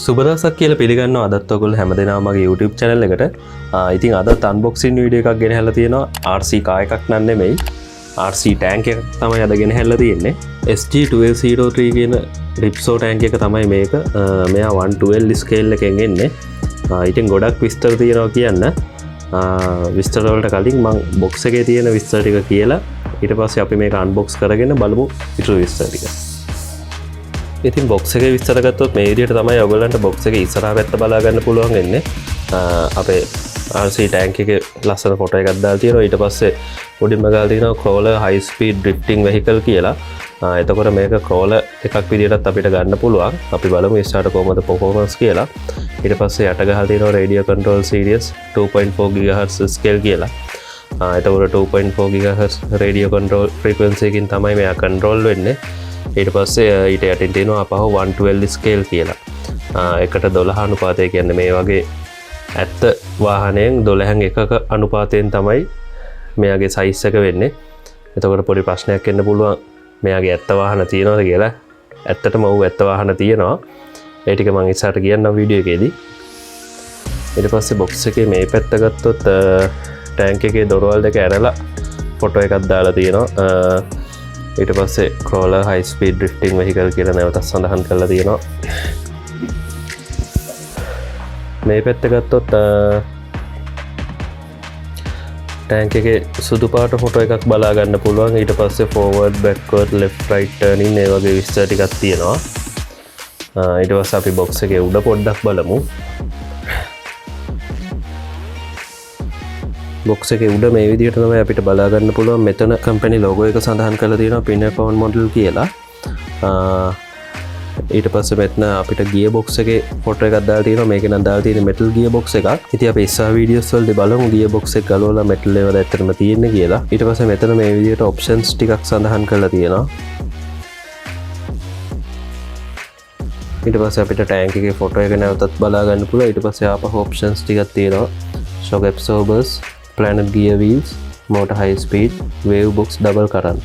සුබදසක් කියල පිළිගන්න අදත් ඔගොල්ලෝ හැමදෙනාම මගේ YouTube channel එකට. ඉතින් අදත් unboxing වීඩියෝ එකක් ගෙනහැල්ලා තියෙනවා. RC කාර් එකක් නන් නෙමෙයි. RC tank එකක් තමයි අද ගෙනහැල්ලා තියෙන්නේ. SG1203 කියන Ripso tank එක තමයි මේක. මෙයා 112 scale එකෙන් එන්නේ. ඉතින් ගොඩක් විස්තර තියෙනවා කියන්න. විස්තර වලට කලින් මම box එකේ තියෙන විස්තර ටික කියලා ඊට පස්සේ අපි මේක unbox කරගෙන බලමු ඊටු විස්තර ටික. ඉතින් බොක්ස් එකේ විස්තර ගත්තොත් මේ විදිහට තමයි ඔයගොල්ලන්ට බොක්ස් එකේ ඉස්සරහා පැත්ත බලා ගන්න පුළුවන් වෙන්නේ. අපේ RC tank එකේ ලස්සන ෆොටෝ එකක් දාලා තියෙනවා. ඊට පස්සේ උඩින්ම ගාලා තියෙනවා crawler high speed drifting vehicle කියලා. එතකොට මේක crawler එකක් විදිහටත් අපිට ගන්න පුළුවන්. අපි බලමු ඉස්සරහට කොහොමද performance කියලා. ඊට පස්සේ යට ගහලා තියෙනවා radio control series 2.4 GHz scale කියලා. එතකොට 2.4 GHz radio control frequency එකකින් තමයි මේක control වෙන්නේ. ඊට පස්සේ ඊට යටින් තියෙනවා අපහු 112 ස්කේල් කියලා. එකට 12 අනුපාතය කියන්නේ මේ වගේ ඇත්ත වාහනයෙන් 12න් එකක අනුපාතයෙන් තමයි මෙයාගේ සයිස් එක වෙන්නේ. එතකොට පොඩි ප්‍රශ්නයක් එන්න පුළුවන් මෙයාගේ ඇත්ත වාහන තියෙනවද කියලා. ඇත්තටම ඔව් ඇත්ත වාහන තියෙනවා. ඒ ටික මම ඉස්සරහට කියන්නම් වීඩියෝ එකේදී. ඊට පස්සේ බොක්ස් එකේ මේ පැත්ත ගත්තොත් ටැංක් එකේ දොරවල් දෙක ඇරලා ෆොටෝ එකක් දාලා තියෙනවා. ඊට පස්සේ crawler high speed drifting vehicle කියලා නැවතත් සඳහන් කරලා තියෙනවා. මේ පැත්ත ගත්තොත් ටැංක් එකේ සුදු පාට ෆොටෝ එකක් බලා ගන්න පුළුවන්. ඊට පස්සේ forward backward left right turning ඒ වගේ විස්තර ටිකක් තියෙනවා. ඊට පස්සේ අපි box එකේ උඩ පොඩ්ඩක් බලමු. බොක්ස් එකේ උඩ මේ විදිහට තමයි අපිට බලා ගන්න පුළුවන්. මෙතන කම්පැනි ලෝගෝ එක සඳහන් කරලා තියෙනවා Pinnacle model කියලා. ඊට පස්සේ මෙතන අපිට ගියර් බොක්ස් එකේ ෆොටෝ එකක් දාලා තියෙනවා. මේකේ නම් දාලා තියෙන්නේ මෙටල් ගියර් බොක්ස් එකක්. ඉතින් අපි ඉස්සර වීඩියෝස් වලදී බලමු ගියර් බොක්ස් එක ගලවලා මෙටල් ඒවල ඇත්තටම තියෙන්නේ කියලා. ඊට පස්සේ මෙතන මේ විදිහට ඔප්ෂන්ස් ටිකක් සඳහන් කරලා තියෙනවා. ඊට පස්සේ අපිට ටැංක් එකේ ෆොටෝ එක නැවතත් බලා ගන්න පුළුවන්. ඊට පස්සේ ආපහු ඔප්ෂන්ස් ටිකක් තියෙනවා. shock absorbers, planet gear wheels, motor high speed, wave box, double current.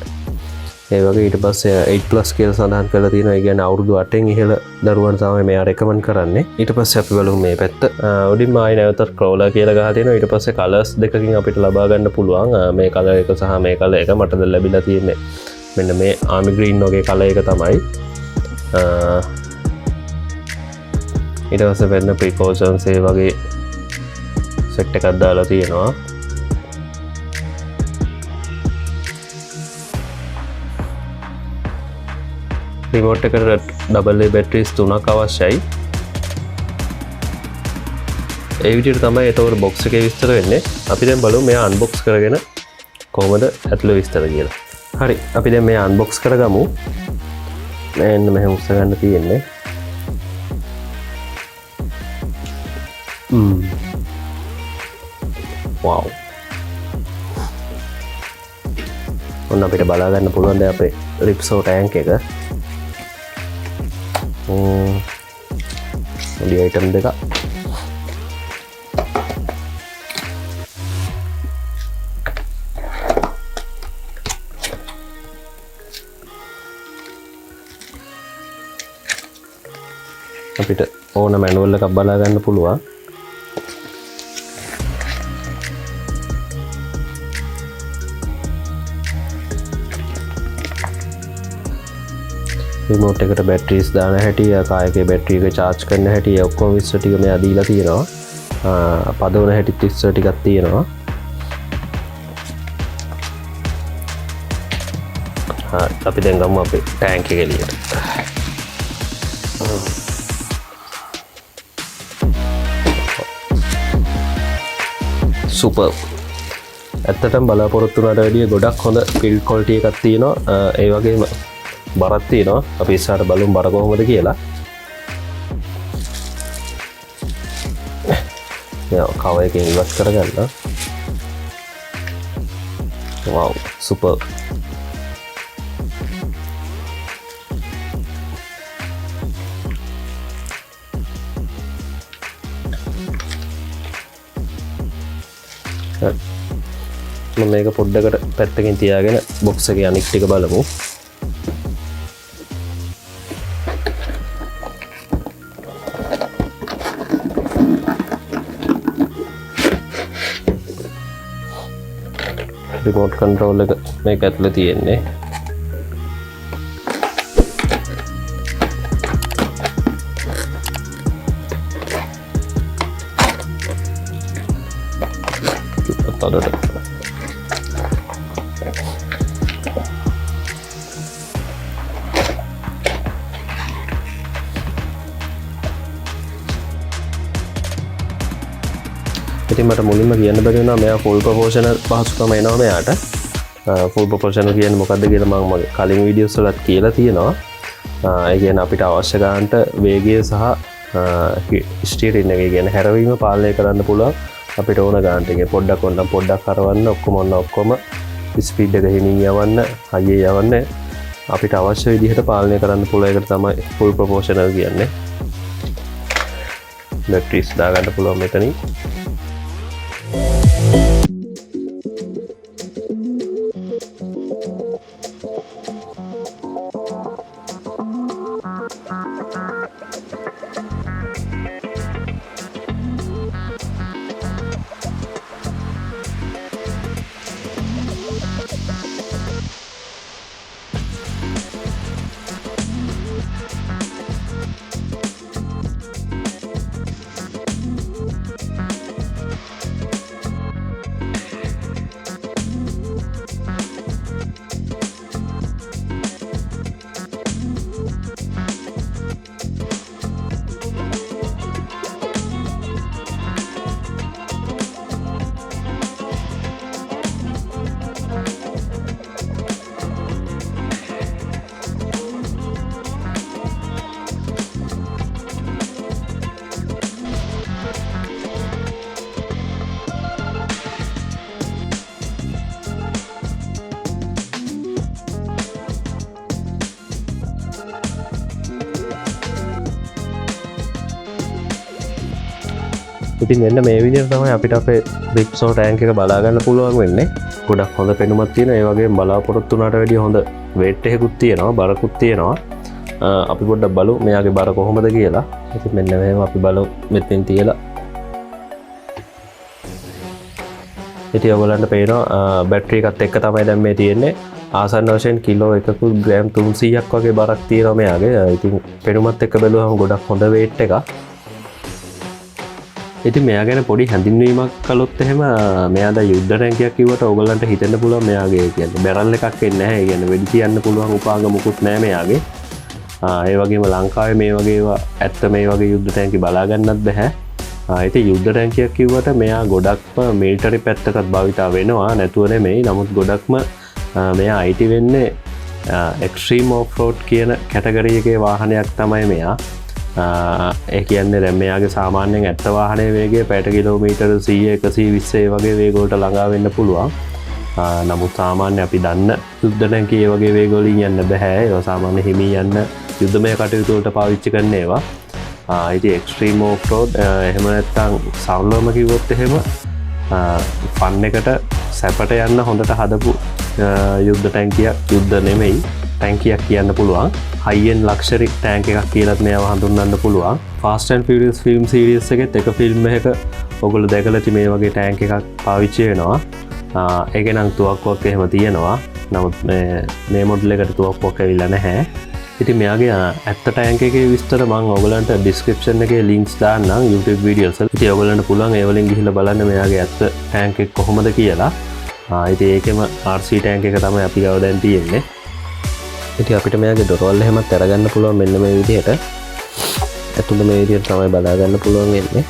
ඒ වගේ ඊට පස්සේ 8+ කියලා සඳහන් කරලා තියෙනවා. ඒ කියන්නේ අවුරුදු 8න් ඉහළ දරුවන් තමයි මෙයා රෙකමන්ඩ් කරන්නේ. ඊට පස්සේ අපි බලමු මේ පැත්ත. උඩින්ම ආයි නැවතත් crawler කියලා ගහලා තියෙනවා. ඊට පස්සේ කලර්ස් දෙකකින් අපිට ලබා ගන්න පුළුවන්. මේ කලර් එක සහ මේ කලර් එක මට දැන් ලැබිලා තියෙන්නේ මෙන්න මේ army green වගේ කලර් එක තමයි. ඊට පස්සේ වෙන precautions ඒ වගේ සෙට් එකක් දාලා තියෙනවා. රිමෝට් එකට ඩබල් A බැටරිස් 3ක් අවශ්‍යයි. ඒ විදිහට තමයි එතකොට බොක්ස් එකේ විස්තර වෙන්නේ. අපි දැන් බලමු මෙයා අන්බොක්ස් කරගෙන කොහොමද ඇතුළේ විස්තර කියලා. හරි අපි දැන් මෙයා අන්බොක්ස් කරගමු. මෙන්න මෙහෙම උස්ස ගන්න තියෙන්නේ. wow. ඔන්න අපිට බලා ගන්න පුළුවන් දැන් අපේ Ripso tank එක. පොඩි item දෙක. අපිට ඕන manual එකක් බලා ගන්න පුළුවන්. රිමෝට් එකට බැටරිස් දාන හැටි, කායකේ බැටරි එක charge කරන හැටි ඔක්කොම විස්තර ටික මෙයා දීලා තියෙනවා. පදවන හැටිත් විස්තර ටිකක් තියෙනවා. අපි දැන් ගමු අපේ ටැංක් එක එළියට. සුපර්. ඇත්තටම බලාපොරොත්තු වුණාට වැඩිය ගොඩක් හොඳ build quality එකක් තියෙනවා. ඒ වගේම බරක් තියෙනවා. අපි ඉස්සරහට බලමු බර කොහොමද කියලා. යා කව එකෙන් ඉවත් කරගන්න. wow super. මම මේක පොඩ්ඩකට පැත්තකින් තියාගෙන බොක්ස් එකේ අනික් ටික බලමු. රිමෝට් කන්ට්‍රෝල් එක මේක ඇතුලේ තියෙන්නේ. ඉතින් මට මුලින්ම කියන්න බැරි වුණා මෙයා ෆුල් ප්‍රොපෝෂනල් පහසුකම එනවා මෙයාට. ෆුල් ප්‍රොපෝෂනල් කියන්නේ මොකක්ද කියලා මම මගේ කලින් වීඩියෝස් වලත් කියලා තියෙනවා. ඒ කියන්නේ අපිට අවශ්‍ය ගානට වේගය සහ ස්ටියරින් එක කියන්නේ හැරවීම පාලනය කරන්න පුළුවන් අපිට ඕන ගානට. ඒ පොඩ්ඩක් ඕනනම් පොඩ්ඩක් කරවන්න ඔක්කොම ස්පීඩ් එක හිමින් යවන්න හයියේ යවන්න අපිට අවශ්‍ය විදිහට පාලනය කරන්න පුළුවන් එකට තමයි ෆුල් ප්‍රොපෝෂනල් කියන්නේ. බැටරිස් දාගන්න පුළුවන් මෙතනින්. ඉතින් මෙන්න මේ විදිහට තමයි අපිට අපේ රිප්සෝ ටැංක් එක බලා ගන්න පුළුවන් වෙන්නේ. ගොඩක් හොඳ පෙනුමක් තියෙන. ඒ වගේම බලාපොරොත්තු වුණාට වැඩිය හොඳ weight එකකුත් තියෙනවා, බරකුත් තියෙනවා. අපි පොඩ්ඩක් බලමු මෙයාගේ බර කොහොමද කියලා. ඉතින් මෙන්න මෙහෙම අපි බලමු මෙතෙන් තියලා. ඉතින් ඔයගලන්ට පේනවා බැටරි එකත් එක්ක තමයි දැන් මේ තියෙන්නේ. ආසන්න වශයෙන් කිලෝ 1කුත් ග්‍රෑම් 300ක් වගේ බරක් තියෙනවා මෙයාගේ. ඉතින් පෙනුමත් එක්ක බැලුවම ගොඩක් හොඳ weight එකක්. ඉතින් මෙයා ගැන පොඩි හැඳින්වීමක් කළොත් එහෙම මෙයා දැන් යුද්ධ ටැංකියක් කිව්වට ඕගොල්ලන්ට හිතෙන්න පුළුවන් මෙයාගේ කියන්නේ බැරල් එකක් එන්නේ නැහැ. ඒ කියන්නේ වෙඩි තියන්න පුළුවන් උපාංග මුකුත් නැහැ මෙයාගේ. ඒ වගේම ලංකාවේ මේ වගේ ඒවා ඇත්ත මේ වගේ යුද්ධ ටැංකි බලා ගන්නත් බෑ. ඉතින් යුද්ධ ටැංකියක් කිව්වට මෙයා ගොඩක්ම මිලිටරි පැත්තකට භාවිතා වෙනවා නැතුව නෙමෙයි. නමුත් ගොඩක්ම මෙයා අයිති වෙන්නේ එක්ස්ට්‍රීම් ඔෆ් රෝඩ් කියන කැටගරි එකේ වාහනයක් තමයි මෙයා. ඒ කියන්නේ දැන් මෙයාගේ සාමාන්‍යයෙන් ඇත්ත වාහනේ වේගය පැයට කිලෝමීටර් 100-120 වගේ වේගවලට ළඟා වෙන්න පුළුවන්. නමුත් සාමාන්‍ය අපි දන්න යුද්ධ ටැංකි ඒ වගේ වේගවලින් යන්න බෑ. ඒවා සාමාන්‍ය හිමී යන්න යුද්ධමය කටයුතු වලට පාවිච්චි කරන ඒවා. ඉතින් එක්ස්ට්‍රීම් ඔෆ් රෝඩ් එහෙම නැත්නම් සරලවම කිව්වොත් එහෙම ෆන් එකට සැපට යන්න හොඳට හදපු යුද්ධ ටැංකියක් යුද්ධ නෙමෙයි ටැංකියක් කියන්න පුළුවන්. හයිෙන් ලක්ෂරි ටැංක් එකක් කියලත් මේව හඳුන්වන්න පුළුවන්. Fast and Furious film series එකෙත් එක ෆිල්ම් එකක ඔයගොල්ලෝ දැකලා ඇති මේ වගේ ටැංක් එකක් පාවිච්චි වෙනවා. ඒකේ නම් තුවක්කුවක් එහෙම තියෙනවා. නමුත් මේ මොඩල් එකට තුවක්කුවක් ඇවිල්ලා නැහැ. ඉතින් මෙයාගේ ඇත්ත ටැංක් එකේ විස්තර මම ඔයගලන්ට ඩිස්ක්‍රිප්ෂන් එකේ ලින්ක්ස් දාන්නම් YouTube වීඩියෝස් වල. ඉතින් ඔයගලන්ට පුළුවන් ඒ වලින් ගිහිල්ලා බලන්න මෙයාගේ ඇත්ත ටැංක් එක කොහොමද කියලා. ඉතින් ඒකෙම RC ටැංක් එක තමයි අපි ගාව දැන් තියෙන්නේ. ඉතින් අපිට මෙයාගේ දොරවල් එහෙමත් අරගන්න පුළුවන් මෙන්න මේ විදිහට. ඇතුළ මේ විදිහට තමයි බලා ගන්න පුළුවන් වෙන්නේ.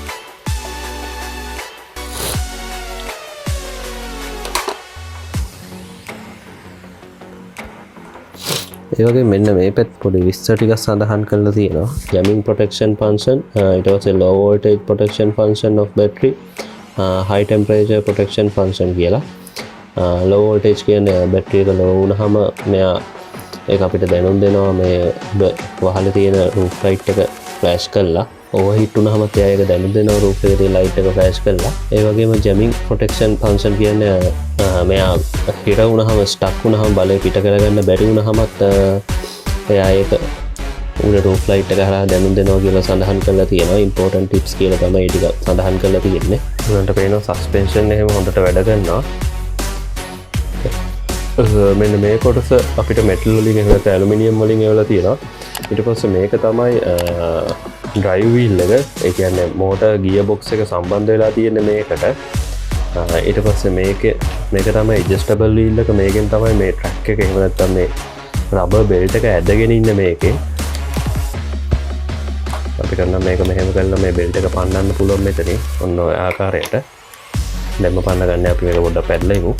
ඒ වගේ මෙන්න මේ පැත්ත පොඩි විස්තර ටිකක් සඳහන් කරලා තියෙනවා. jamming protection function, ඊට පස්සේ low voltage protection function of battery, high temperature protection function කියලා. low voltage කියන්නේ බැටරි එක low වුණාම මෙයා ඒක අපිට දැනුම් දෙනවා මේ වහලේ තියෙන roof light එක flash කරලා. overheat වුණාම එයා ඒක දැනුම් දෙනවා roof එකේ තියෙන light එක flash කරලා. ඒ වගේම jamming protection function කියන්නේ මෙයා හිර වුණාම stuck වුණාම බලය පිට කරගන්න බැරි වුණාමත් එයා ඒක උඩ roof light එක හරහා දැනුම් දෙනවා කියලා සඳහන් කරලා තියෙනවා. important tips කියලා තමයි ටික සඳහන් කරලා තියෙන්නේ. උනන්ට පේනවා suspension එහෙම හොඳට වැඩ කරනවා. මෙන්න මේ කොටස අපිට මෙටල් වලින් එහෙම නැත්නම් ඇලුමිනියම් වලින් එවලා තියෙනවා. ඊට පස්සේ මේක තමයි ඩ්‍රයිව් වීල් එක. ඒ කියන්නේ මෝටර් ගියර් බොක්ස් එක සම්බන්ධ වෙලා තියෙන්නේ මේකට. ඊට පස්සේ මේක තමයි ඇඩ්ජස්ටබල් වීල් එක. මේකෙන් තමයි මේ ට්‍රැක් එක එහෙම නැත්නම් මේ රබර් බෙල්ට් එක ඇදගෙන ඉන්නේ මේකේ. අපිට නම් මේක මෙහෙම කරලා මේ බෙල්ට් එක පන්නන්න පුළුවන් මෙතනින්. ඔන්න ඔය ආකාරයට. දැන්ම පන්න ගන්න අපි මේක පොඩ්ඩක් පැදලෙමු.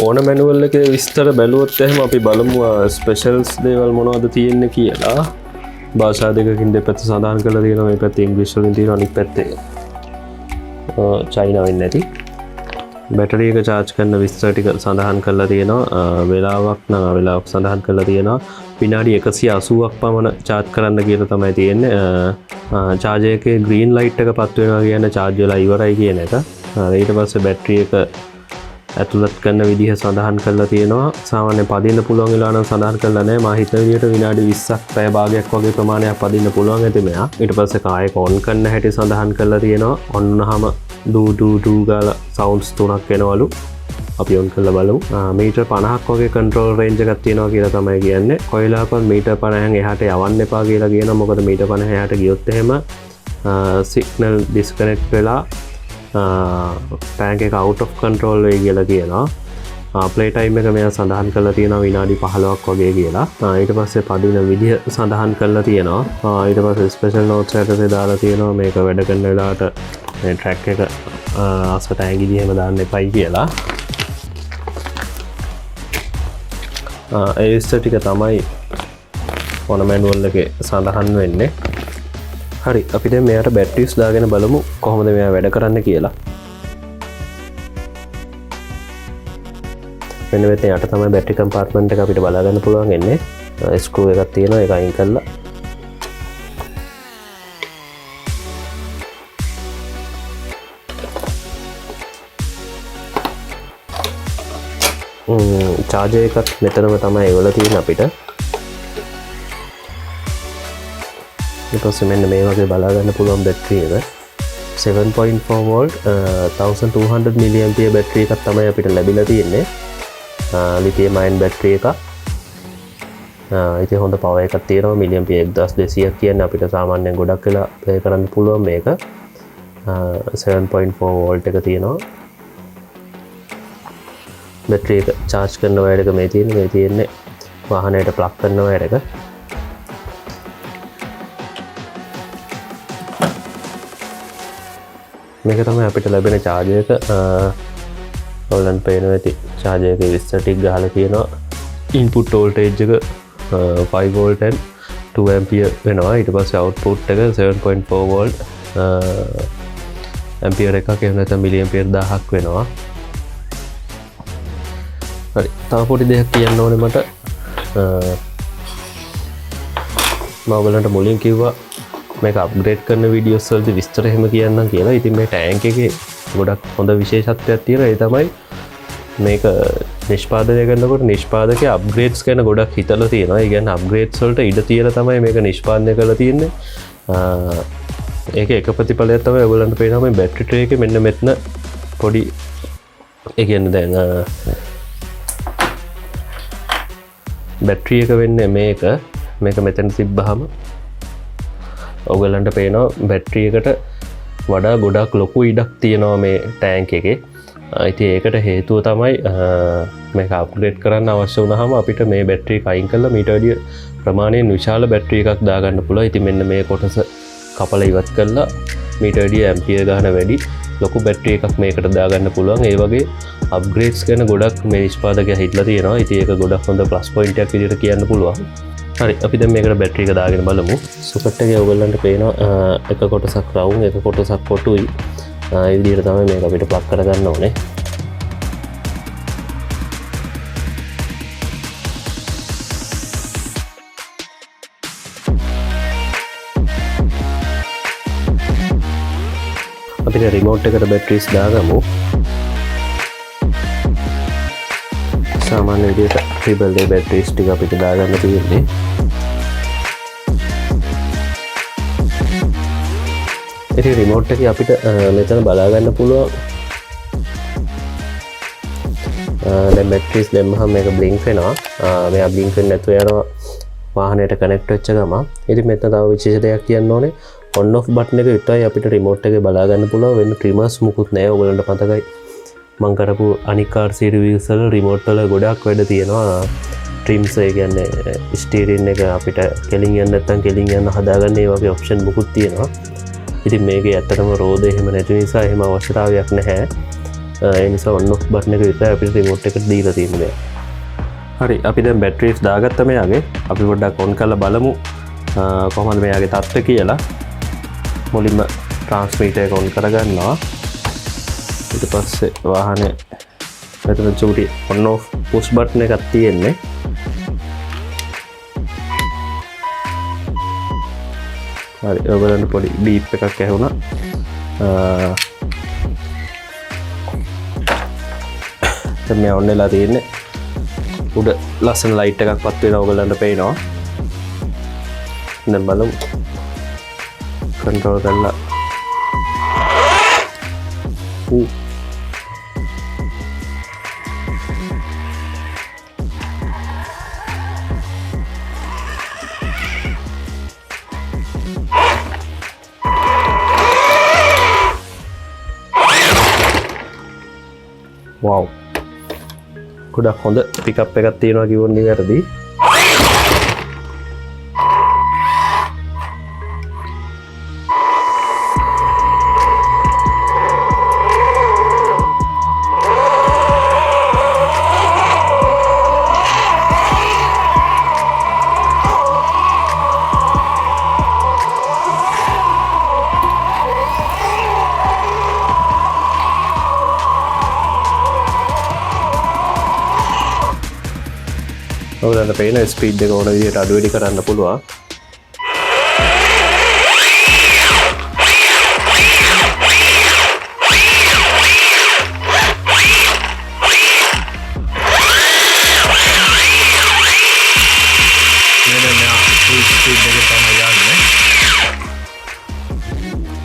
ඕන මැනුවල් එකේ විස්තර බැලුවොත් එහෙම අපි බලමු ස්පෙෂල්ස් දේවල් මොනවද තියෙන්නේ කියලා. භාෂා දෙකකින් දෙපැත්ත සඳහන් කරලා තියෙනවා. මේ පැත්තේ ඉංග්‍රීසි වලින් තියෙනවා, අනිත් පැත්තේ චයිනාවෙන් නැති. බැටරි එක charge කරන විස්තර ටික සඳහන් කරලා තියෙනවා. වෙලාවක් සඳහන් කරලා තියෙනවා. විනාඩි 180ක් පමණ charge කරන්න කියලා තමයි තියෙන්නේ. charge එකේ green light එක පත් වෙනවා කියන්නේ charge වෙලා ඉවරයි කියන එක. ඊට පස්සේ බැටරි එක ඇතුළත් කරන විදිහ සඳහන් කරලා තියෙනවා. සාමාන්‍යයෙන් පදින්න පුළුවන් වෙලා නම් සඳහන් කරලා නැහැ. මා හිතන විදිහට විනාඩි 20ක් පැය භාගයක් වගේ ප්‍රමාණයක් පදින්න පුළුවන් ඇති මෙයා. ඊට පස්සේ කායක ඔන් කරන හැටි සඳහන් කරලා තියෙනවා. ඔන් වුණාම ඩූ ගාලා සවුන්ඩ්ස් 3ක් එනවලු. අපි ඔන් කරලා බලමු. මීටර් 50ක් වගේ කන්ට්‍රෝල් රේන්ජ් එකක් තියෙනවා කියලා තමයි කියන්නේ. කොයිලාපන් මීටර් 50න් එහාට යවන්න එපා කියලා කියනවා. මොකද මීටර් 50 එහාට ගියොත් එහෙම සිග්නල් ඩිස්කනෙක්ට් වෙලා ටැන්ක් එක out of control වෙයි කියලා කියනවා. ප්ලේ ටයිම් එක මෙයා සඳහන් කරලා තියෙනවා විනාඩි 15ක් වගේ කියලා. ඊට පස්සේ පදින විදිහ සඳහන් කරලා තියෙනවා. ඊට පස්සේ ස්පෙෂල් නෝට්ස් එකේ දාලා තියෙනවා මේක වැඩ කරන වෙලාවට මේ ට්‍රැක් එක අසට ඇඟිලි එහෙම දාන්න එපයි කියලා. ඒ විස්තර ටික තමයි ඕන මැනුවල් එකේ සඳහන් වෙන්නේ. හරි, අපි දැන් මෙයාට බැටරිස් දාගෙන බලමු කොහොමද මෙයා වැඩ කරන්න කියලා. මෙන්න මෙතන යට තමයි බැටරි කම්පාර්ට්මන්ට් එක අපිට බලා ගන්න පුළුවන් වෙන්නේ. ස්ක්‍රූ එකක් තියෙනවා, ඒක අයින් කරලා චාර්ජර් එකත් මෙතනම තමයි එවලා තියෙන්නේ අපිට. ඊට පස්සේ මෙන්න මේ වගේ බලා ගන්න පුළුවන් බැටරි එක 7.4 වෝල්ට් 1200 mAh බැටරි එකක් තමයි අපිට ලැබිලා තියෙන්නේ. ලිතියම් අයන් බැටරි එකක්. ඉතින් හොඳ පවර් එකක් තියෙනවා. mAh 1200 කියන්නේ අපිට සාමාන්‍යයෙන් ගොඩක් වෙලා ප්ලේ කරන්න පුළුවන් මේක. 7.4 වෝල්ට් එක තියෙනවා. බැටරි එක charge කරන වයර් එක මේ තියෙන්නේ වාහනයට ප්ලග් කරන වයර් එක. මේක තමයි අපිට ලැබෙන charger එක. ඔයගලන්ට පේනවා ඇති charger එකේ විස්තර ටික ගහලා තියෙනවා. input voltage එක 5 volt and 2 ampere වෙනවා. ඊට පස්සේ output එක 7.4 volt ampere එකක් එහෙම නැත්නම් milliampere 1000ක් වෙනවා. හරි, තව පොඩි දෙයක් කියන්න ඕනේ මට. මම ඔයගලන්ට මුලින් කිව්වා මේක අප්ග්‍රේඩ් කරන වීඩියෝස් වලදී විස්තර එහෙම කියන්නම් කියලා. ඉතින් මේ ටැංක් එකේ ගොඩක් හොඳ විශේෂත්වයක් තියෙනවා. ඒ තමයි මේක නිෂ්පාදනය කරනකොට නිෂ්පාදකයා අප්ග්‍රේඩ්ස් ගැන ගොඩක් හිතලා තියෙනවා. ඒ කියන්නේ අප්ග්‍රේඩ්ස් වලට ඉඩ තියලා තමයි මේක නිෂ්පාදනය කරලා තියෙන්නේ. ඒක එක ප්‍රතිඵලයක් තමයි ඔයගලන්ට පේනවා මේ බැටරි ට්‍රේ එකේ මෙන්න මෙතන පොඩි ඒ කියන්නේ දැන් බැටරි එක වෙන්නේ මේක මෙතන තිබ්බහම ඔයගලන්ට පේනවා බැටරි එකට වඩා ගොඩක් ලොකු ඉඩක් තියෙනවා මේ ටැංක් එකේ. ඉතින් ඒකට හේතුව තමයි මේක අප්ග්‍රේඩ් කරන්න අවශ්‍ය වුණාම අපිට මේ බැටරි එක අයින් කරලා මීට වැඩිය ප්‍රමාණයෙන් විශාල බැටරි එකක් දාගන්න පුළුවන්. ඉතින් මෙන්න මේ කොටස කපලා ඉවත් කරලා මීට වැඩිය ඇම්පියර් ගාන වැඩි ලොකු බැටරි එකක් මේකට දාගන්න පුළුවන්. ඒ වගේ අප්ග්‍රේඩ්ස් ගැන ගොඩක් මේ නිෂ්පාදකයා හිතලා තියෙනවා. ඉතින් ඒක ගොඩක් හොඳ ප්ලස් පොයින්ට් එකක් විදිහට කියන්න පුළුවන්. හරි, අපි දැන් මේකට බැටරි එක දාගෙන බලමු. සොකට් එකේ ඔයගලන්ට පේනවා එක කොටසක් රවුම් එක කොටසක් කොටුයි. ඒ විදිහට තමයි මේක අපිට ප්ලග් කරගන්න ඕනේ. අපිට රිමෝට් එකට බැටරිස් දාගමු. සාමාන්‍ය විදිහට ට්‍රිපල් A බැටරිස් ටික අපිට දාගන්න තියෙන්නේ. ඉතින් රිමෝට් එක අපිට මෙතන බලාගන්න පුළුවන් දැන් බැටරිස් දැම්මහම මේක බ්ලින්ක් වෙනවා මෙයා බ්ලින්ක් වෙන්නේ නැතුව යනවා වාහනයට කනෙක්ට් වෙච්ච ගමන් ඉතින් මෙතන තව විශේෂ දෙයක් කියන්න ඕනේ on off බටන් එක විතරයි අපිට රිමෝට් එකේ බලා ගන්න පුළුවන් වෙන ට්‍රිමර්ස් මුකුත් නැහැ ඔයගලන්ට මතකයි මම කරපු අනික් RC රිවිව්ස් වල රිමෝට් වල ගොඩක් වැඩ තියෙනවා ට්‍රිම්ස් ඒ කියන්නේ ස්ටීරින් එක අපිට කෙලින් යන්න නැත්නම් කෙලින් යන්න හදාගන්න ඒ වගේ ඔප්ෂන් මුකුත් තියෙනවා ඉතින් මේකේ ඇත්තටම රෝද එහෙම නැති නිසා එහෙම අවශ්‍යතාවයක් නැහැ ඒ නිසා on off බටන් එක විතරයි අපිට රිමෝට් එකට දීලා තියෙන්නේ හරි අපි දැන් බැටරිස් දාගත්ත මෙයාගේ අපි පොඩ්ඩක් ඔන් කරලා බලමු කොහොමද මෙයාගේ තත්ත්වය කියලා මුලින්ම ට්‍රාන්ස්මීටර් එක ඔන් කරගන්නවා ඊට පස්සේ වාහනේ මෙතන චූටි on off push button එකක් තියෙන්නේ හරි ඔයගලන්ට පොඩි බීප් එකක් ඇහුණා දැන් මේ ඔන් වෙලා තියෙන්නේ උඩ ලස්සන ලයිට් එකක් පත් වෙනවා ඔයගලන්ට පේනවා දැන් බලමු කන්ට්‍රෝල් කරලා wow ගොඩක් හොඳ පිකප් එකක් තියෙනවා කිව්වොත් නිවැරදි ඔයගලන්ට පේන ස්පීඩ් එක ඕන විදිහට අඩු වැඩි කරන්න පුළුවන්.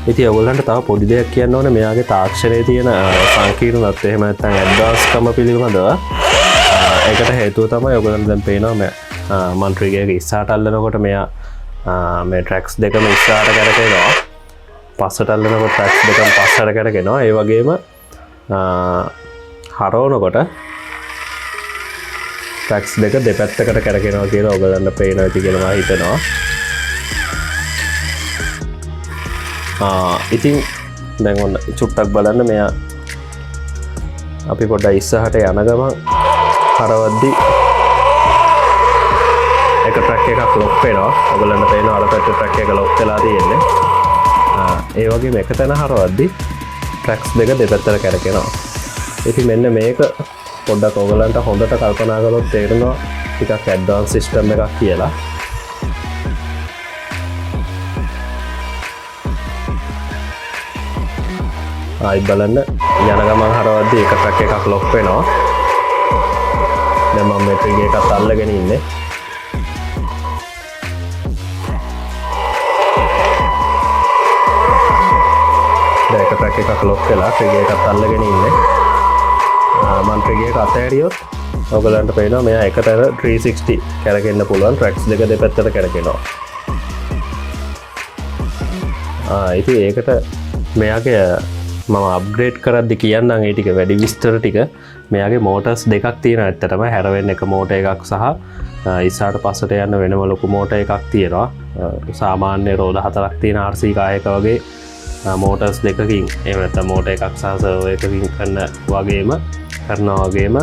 ඉතින් ඔයගලන්ට තව පොඩි දෙයක් කියන්න ඕනේ මෙයාගේ තාක්ෂණයේ තියෙන සංකීර්ණත්වය එහෙම නැත්නම් ඇඩ්වාන්ස්කම පිළිබඳව ඒකට හේතුව තමයි ඔයගලන්ට දැන් පේනවා මම ට්‍රිගර් එක ඉස්සරහට අල්ලනකොට මෙයා මේ ට්‍රැක්ස් දෙකම ඉස්සරහට කරකිනවා පස්සට අල්ලනකොට ට්‍රැක්ස් දෙකම පස්සට කරකිනවා ඒ වගේම හරවනකොට ට්‍රැක්ස් දෙක දෙපැත්තකට කරකිනවා කියලා ඔයගලන්ට පේනවා ඇති කියලා මම හිතනවා ඉතින් දැන් ඔන්න චුට්ටක් බලන්න මෙයා අපි පොඩ්ඩක් ඉස්සරහට යන ගමන් හරවද්දි එක ට්‍රැක් එකක් ලොක් වෙනවා ඔයගලන්ට පේනවා අර පැත්තේ ට්‍රැක් එක ලොක් වෙලා තියෙන්නේ ඒ වගේම එක තැන හරවද්දි ට්‍රැක්ස් දෙක දෙපැත්තට කරකිනවා ඉතින් මෙන්න මේක පොඩ්ඩක් ඔයගලන්ට හොඳට කල්පනා කරලා තේරෙනවා ටිකක් ඇඩ්වාන්ස් සිස්ටම් එකක් කියලා ආයි බලන්න යන ගමන් හරවද්දි එක ට්‍රැක් එකක් ලොක් වෙනවා දැන් මම මේ ට්‍රිගර් එකත් අල්ලගෙන ඉන්නේ දැන් එක ට්‍රැක් එකක් ලොක් වෙලා ට්‍රිගර් එකත් අල්ලගෙන ඉන්නේ මම ට්‍රිගර් එක අතහැරියොත් ඔයගලන්ට පේනවා මෙයා එක තැන 360 කරගෙන්න පුළුවන් ට්‍රැක්ස් දෙක දෙපැත්තට කරගෙනවා ඉතින් ඒකට මෙයාගේ මම අප්ග්‍රේඩ් කරද්දි කියන්නම් ඒ ටික වැඩි විස්තර ටික මෙයාගේ මෝටර්ස් දෙකක් තියෙනවා ඇත්තටම හැරවෙන්න එක මෝටර් එකක් සහ ඉස්සරහට පස්සට යන්න වෙනම ලොකු මෝටර් එකක් තියෙනවා සාමාන්‍ය රෝද හතරක් තියෙන RC කායක වගේ මෝටර්ස් දෙකකින් එහෙම නැත්නම් මෝටර් එකක් සහ සර්වර් එකකින් කරනවා වගේම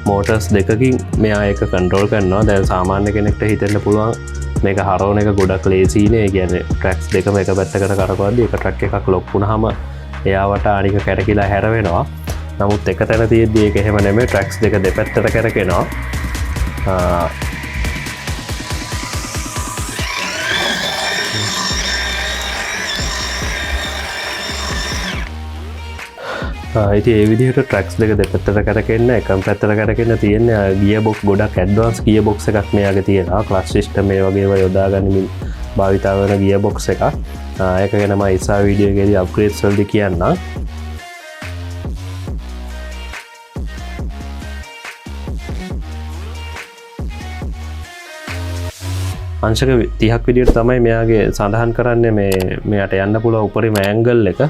මෝටර්ස් දෙකකින් මෙයා ඒක කන්ට්‍රෝල් කරනවා දැන් සාමාන්‍ය කෙනෙක්ට හිතෙන්න පුළුවන් මේක හරවන එක ගොඩක් ලේසියිනේ ඒ කියන්නේ ට්‍රැක්ස් දෙකම එක පැත්තකට කරකවද්දි එක ට්‍රැක් එකක් ලොක් වුණාම එයාවට අනික කැරකිලා හැරවෙනවා නමුත් එක තැන තියෙද්දි ඒක එහෙම නෙමෙයි ට්‍රැක්ස් දෙක දෙපැත්තට කැරකෙනවා ඉතින් ඒ විදිහට ට්‍රැක්ස් දෙක දෙපැත්තට කරකෙන්න එකම පැත්තට කරකෙන්න තියෙන ගියර් බොක්ස් ගොඩක් ඇඩ්වාන්ස් ගියර් බොක්ස් එකක් මෙයාගේ තියෙනවා ක්ලච් සිස්ටම් මේ වගේ ඒවා යොදා ගනිමින් භාවිතා කරන ගියර් බොක්ස් එකක් ඒක ගැන මම ඉස්සා වීඩියෝ එකේදී අප්ග්‍රේඩ්ස් වලදී කියන්නම්. අංශක 30ක් විදියට තමයි මෙයාගේ සඳහන් කරන්නේ මෙයාට යන්න පුළුවන් උපරිම ඇන්ගල් එක.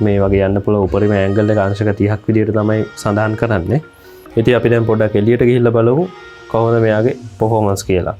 මේ වගේ යන්න පුළුවන් උපරිම ඇන්ගල් එක අංශක 30ක් විදියට තමයි සඳහන් කරන්නේ. ඉතින් අපි දැන් පොඩ්ඩක් එළියට ගිහිල්ලා බලමු කොහොමද මෙයාගේ performance කියලා.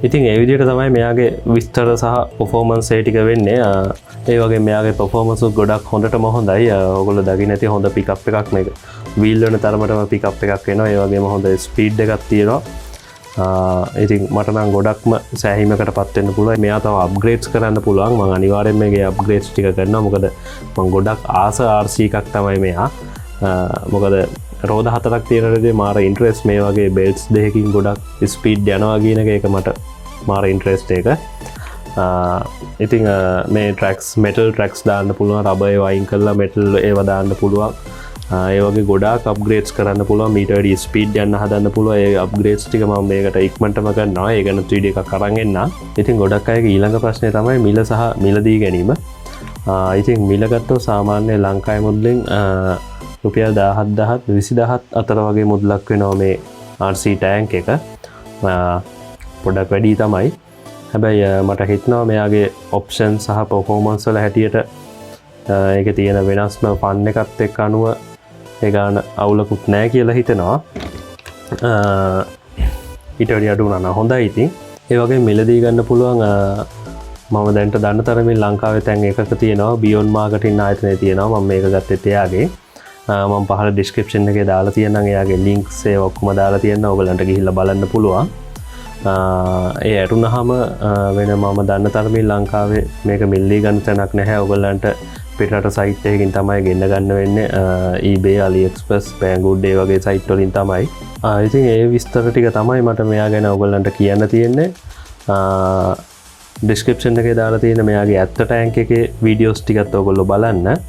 ඉතින් ඒ විදිහට තමයි මෙයාගේ විස්තර සහ performance ඒ ටික වෙන්නේ. ඒ වගේ මෙයාගේ performance ගොඩක් හොඳටම හොඳයි. ඔයගොල්ලෝ දකින්න ඇති හොඳ පිකප් එකක් මේක. wheel වෙන තරමටම පිකප් එකක් වෙනවා. ඒ වගේම හොඳ ස්පීඩ් එකක් තියෙනවා. ඉතින් මට නම් ගොඩක්ම සෑහීමකටපත් වෙන්න පුළුවන්. මෙයා තව අප්ග්‍රේඩ්ස් කරන්න පුළුවන්. මම අනිවාර්යෙන්ම මේකේ අප්ග්‍රේඩ්ස් ටික කරනවා. මොකද මම ගොඩක් ආස RC එකක් තමයි මෙයා. මොකද රෝද 4ක් තියෙනරදී මාර ඉන්ට්‍රෙස්ට් මේ වගේ බෙල්ට්ස් දෙකකින් ගොඩක් ස්පීඩ් යනවා කියන එක මට මාර ඉන්ට්‍රෙස්ට් එක. ඉතින් මේ ට්‍රැක්ස් මෙටල් ට්‍රැක්ස් දාන්න පුළුවන්. රබර් ඒවා අයින් කරලා මෙටල් ඒවා දාන්න පුළුවන්. ඒ වගේ ගොඩාක් අප්ග්‍රේඩ්ස් කරන්න පුළුවන්. මීටර් වැඩි ස්පීඩ් යන්න හදන්න පුළුවන්. ඒ අප්ග්‍රේඩ්ස් ටික මම මේකට ඉක්මනටම කරනවා. ඒ ගැන වීඩියෝ එකක් අරන් එන්න. ඉතින් ගොඩක් අයගේ ඊළඟ ප්‍රශ්නේ තමයි මිල සහ මිලදී ගැනීම. ඉතින් මිල ගත්තොත් සාමාන්‍ය ලංකාවේ මුදලින් රුපියල් 17,000 20,000 අතර වගේ මුදලක් වෙනවා මේ RC ටැංක් එක. පොඩක් වැඩි තමයි. හැබැයි මට හිතනවා මෙයාගේ ඔප්ෂන් සහ පර්ෆෝමන්ස් වල හැටියට ඒකේ තියෙන වෙනස්ම ෆන් එකත් එක්ක අනුව ඒ ගාන අවුලකුත් නැහැ කියලා හිතනවා. ඊට වඩා අඩු වුණා හොඳයි. ඉතින් ඒ වගේ මිලදී ගන්න පුළුවන්. මම දැන්ට දන්න තරමින් ලංකාවේ තැන් එකක තියෙනවා. බියොන්ඩ් මාකටින් ආයතනයේ තියෙනවා. මම මේක ගත්තෙත් එයාගේ. මම පහල ඩිස්ක්‍රිප්ෂන් එකේ දාලා තියෙනවා. එයාගේ ලින්ක්ස් ඒ ඔක්කොම දාලා තියෙනවා. ඔයගලන්ට ගිහිල්ලා බලන්න පුළුවන්. ඒ ඇරුණහම වෙන මම දන්න තරමින් ලංකාවේ මේක මිල්ලී ගන්න තැනක් නැහැ. ඔයගලන්ට පිටරට සයිට් එකකින් තමයි ගෙන්න ගන්න වෙන්නේ. eBay, AliExpress, Banggood ඒ වගේ සයිට් වලින් තමයි. ඉතින් ඒ විස්තර ටික තමයි මට මෙයා ගැන ඔයගලන්ට කියන්න තියෙන්නේ. ඩිස්ක්‍රිප්ෂන් එකේ දාලා තියෙන මෙයාගේ ඇත්ත ටැංක් එකේ වීඩියෝස් ටිකත් ඔයගොල්ලෝ බලන්න.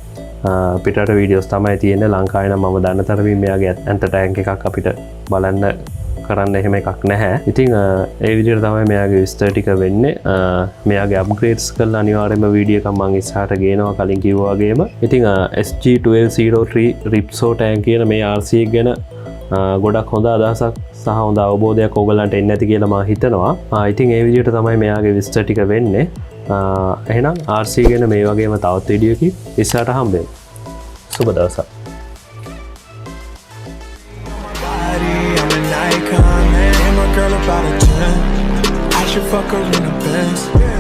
පිටරට වීඩියෝස් තමයි තියෙන්නේ. ලංකාවේ නම් මම දන්න තරමින් මෙයාගේ ඇත්ත ටැංක් එකක් අපිට බලන්න කරන්න එහෙම එකක් නැහැ. ඉතින් ඒ විදිහට තමයි මෙයාගේ විස්තර ටික වෙන්නේ. මෙයාගේ අප්ග්‍රේඩ්ස් කරලා අනිවාර්යයෙන්ම වීඩියෝ එකක් මම ඉස්සරහට ගේනවා කලින් කිව්වා වගේම. ඉතින් SG1203 Ripso tank කියන මේ RC එක ගැන ගොඩක් හොඳ අදහසක් සහ හොඳ අවබෝධයක් ඕගලන්ට එන්න ඇති කියලා මම හිතනවා. ඉතින් ඒ විදිහට තමයි මෙයාගේ විස්තර ටික වෙන්නේ. එහෙනම් RC ගැන මේ වගේම තවත් වීඩියෝ එකකින් ඉස්සරහට හම්බෙමු. සුබ දවසක්. Girl about a 10, I should fuck her in a Benz.